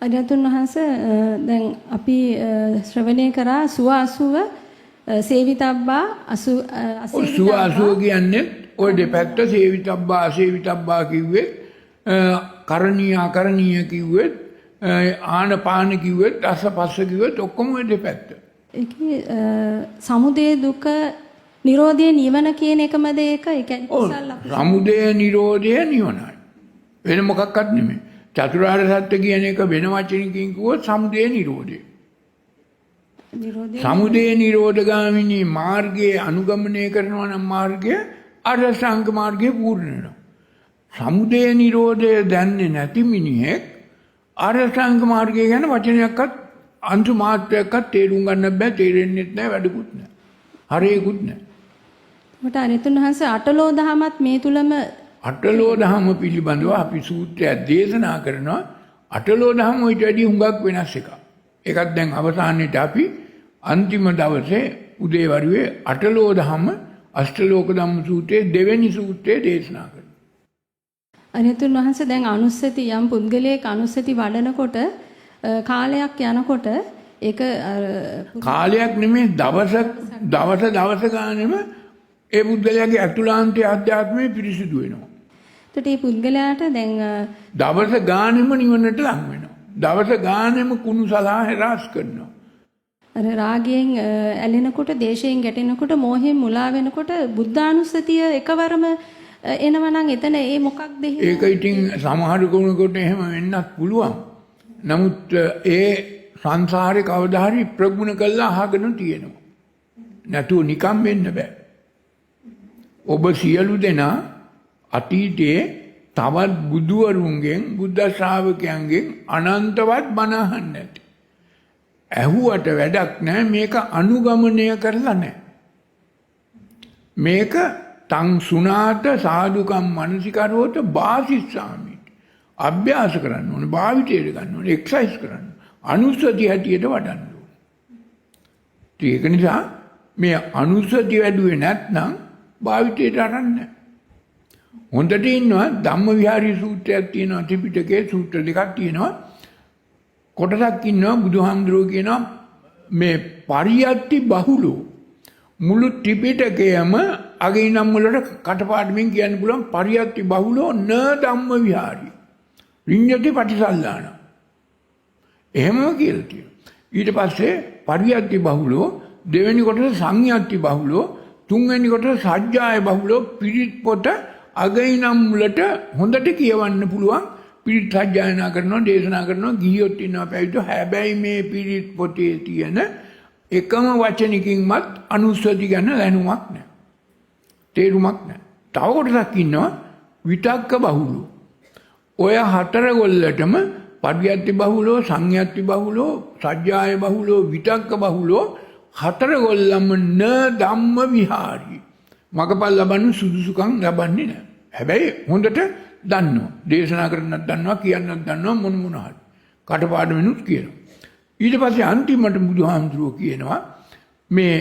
අරිහතුන් වහන්සේ දැන් අපි ශ්‍රවණය කරා සුව අසුව සේවිතබ්බා සුව අසුව කියන්නේ ඔය දෙපැත්ත සේවිතබ්බා අසේවිතබ්බා කිව්වෙත් කරණීය අකරණීය කිව්වෙත් ආනපාන කිව්වෙත් අසපස්ස කිව්වෙත් ඔක්කොම ඔය දෙපැත්ත. ඒකේ සමුදය දුක නිරෝධය නිවන කියන එකමද ඒක? ඒ කියන්නේ සමුදය නිරෝධය නිවනයි. වෙන මොකක්වත් නෙමෙයි. චතුරාර්ය සත්‍ය කියන එක වෙන වචනකින් කිව්වොත් සමුදය නිරෝධය. සමුදය නිරෝධගාමිනී මාර්ගයේ අනුගමනය කරනවා නම් මාර්ගය අරසංග මාර්ගයේ පූර්ණ වෙනවා. සමුදය නිරෝධය දන්නේ නැති මිනිහෙක් අරසංග මාර්ගය ගැන වචනයක්වත් අන්තු මාත්‍රයක්වත් තේරුම් ගන්න බෑ, තේරෙන්නේ නැහැ, වැඩකුත් නැහැ. හරියකුත් නැහැ. මට අරිහතුන් වහන්සේ අටලෝ දහමත් මේ තුලම අටලෝ දහම පිළිබඳව අපි සූත්‍රයක් දේශනා කරනවා. අටලෝ දහම ඊට වැඩි හුඟක් වෙනස් එකක්. ඒකත් දැන් අවසානයේට අපි අන්තිම දවසේ උදේවරුේ අටලෝ දහම අෂ්ටලෝක ධම්ම සූත්‍රයේ දෙවෙනි සූත්‍රයේ දේශනා කරනවා. අරිහතුන් වහන්සේ දැන් අනුස්සති යම් පුද්ගලයෙක් අනුස්සති වඩනකොට කාලයක් යනකොට ඒක කාලයක් නෙමෙයි දවස ගානෙම ඒ පුද්ගලයාගේ අතුලාන්තයේ අධ්‍යාත්මය පිරිසිදු වෙනවා. එතකොට මේ පුද්ගලයාට දැන් දවස ගානෙම නිවනට ලං වෙනවා. දවස ගානෙම කුණු සලාහ රාස් කරනවා. අර රාගයෙන් ඇලෙනකොට, දේශයෙන් ගැටෙනකොට, මෝහයෙන් මුලා වෙනකොට බුද්ධානුස්සතිය එකවරම එනවා නම් එතන ඒ මොකක්ද? ඒක ඉතින් සමහර කෙනෙකුට එහෙම වෙන්නත් පුළුවන්. නමුත් ඒ සංසාරේ කවදා හරි ප්‍රගුණ කළා අහගෙන තියෙනවා. නැතුව නිකම් වෙන්න බෑ. ඔබ සියලු දෙනා අතීතයේ තවත් බුදුවරුන්ගෙන් බුද්ධ ශ්‍රාවකයන්ගෙන් අනන්තවත් බණ අහන්න ඇති. ඇහුවට වැඩක් නැහැ, මේක අනුගමනය කරලා නැහැ. මේක තං සුනාත සාදුකම් මනසිකරවත වාසිස්සාමි. අභ්‍යාස කරන්න ඕනේ, භාවිතයට ගන්න ඕනේ, එක්සර්සයිස් කරන්න. අනුස්සති හැටියට වඩන්න ඕනේ. ඒක නිසා මේ අනුස්සති වැඩුවේ නැත්නම් භාවිතයට අරන් නැහැ. හොඳට ඉන්නවා ධම්මවිහාරී සූත්‍රයක් තියෙනවා, ත්‍රිපිටකයේ සූත්‍ර දෙකක් තියෙනවා. කොටසක් ඉන්නවා බුදුහාමුදුරුවෝ කියනවා මේ පරියත්ති බහුලෝ මුළු ත්‍රිපිටකයම අගේ නම් වලට කටපාඩමින් කියන්න පුළුවන් පරියත්ති බහුලෝ න ධම්මවිහාරී විඤ්ඤති පටිසල්ලාන. එහෙමම කියලා තියෙනවා. ඊට පස්සේ පරියත්ති බහුලෝ, දෙවෙනි කොටස සංයත්ති බහුලෝ, තුන්වෙනි කොටස සජ්ජාය බහුලෝ. පිරිත් පොත අගේ නම් වලට හොඳට කියවන්න පුළුවන්. පිරිත් සජ්ජායනා කරනවා, දේශනා කරනවා, ගිහියොත් ඉන්නවා, පැවිදිෝ. හැබැයි මේ පිරිත් පොතේ තියෙන එකම වචනකින්වත් අනුස්සති ගැන දැනුමක් නැහැ. තේරුමක් නැහැ. තව කොටසක් ඉන්නවා විතක්ක බහුලෝ. ඔය හතර ගොල්ලටම පරියත්ති බහුලෝ, සංයත්ති බහුලෝ, සජ්ජාය බහුලෝ, විතක්ක බහුලෝ හතර ගොල්ලම න ධම්ම විහාරී. මගපල් ලබන්න සුදුසුකම් ලබන්නේ නැහැ. හැබැයි හොඳට දන්නවා. දේශනා කරන්නත් දන්නවා, කියන්නත් දන්නවා, මොන හරි. කටපාඩමිනුත් කියනවා. ඊට පස්සේ අන්තිමට බුදුහාමුදුරුවෝ කියනවා මේ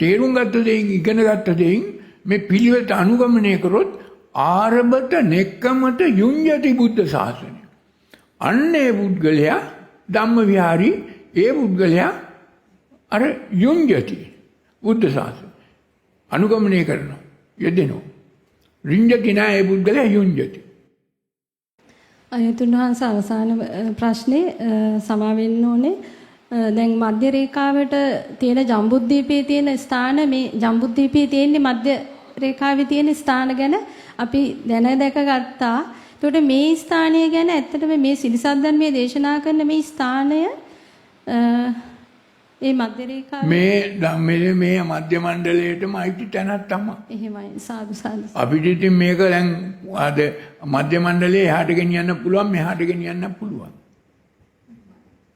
තේරුම් ගත්ත දෙයින්, ඉගෙන ගත්ත දෙයින් මේ පිළිවෙත අනුගමනය කරොත් ආරබත නෙක්කමට යුඤ්ජති බුද්ධ ශාසනය. අන්නේ පුද්ගලයා ධම්ම විහාරී, ඒ පුද්ගලයා අර යුඤ්ජති බුද්ධ ශාසනය අනුගමනය කරනවා, යෙදෙනවා. රිඤ්ජති නෑ, ඒ පුද්ගලයා යුඤ්ජති. අරිහතුන් වහන්සේ අවසාන ප්‍රශ්නේ සමා වෙන්න ඕනේ. දැන් මධ්‍ය රේඛාවට තියෙන ජම්බුද්දීපයේ තියෙන ස්ථාන, මේ ජම්බුද්දීපයේ තියෙන මධ්‍ය රේඛාවේ තියෙන ස්ථාන ගැන අපි දැන දැක ගත්තා. එතකොට මේ ස්ථානය ගැන ඇත්තටම මේ සිරිසද්දන් මේ දේශනා කරන මේ ස්ථානය ඒ මධ්‍ය රේඛාව මේ මධ්‍ය මණ්ඩලයේටම අයිති තැනක් තමයි. එහෙමයි. සාදු සාදු. අපිට ඉතින් මේක දැන් අද මධ්‍ය මණ්ඩලයේ එහාට ගෙනියන්න පුළුවන්, මෙහාට ගෙනියන්න පුළුවන්.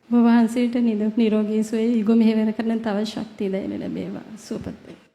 ඔබ වහන්සේට නිරෝගී සුවය යුග මෙහෙවර කරන තව ශක්තිය ලැබේවා. සුවපත් වේ.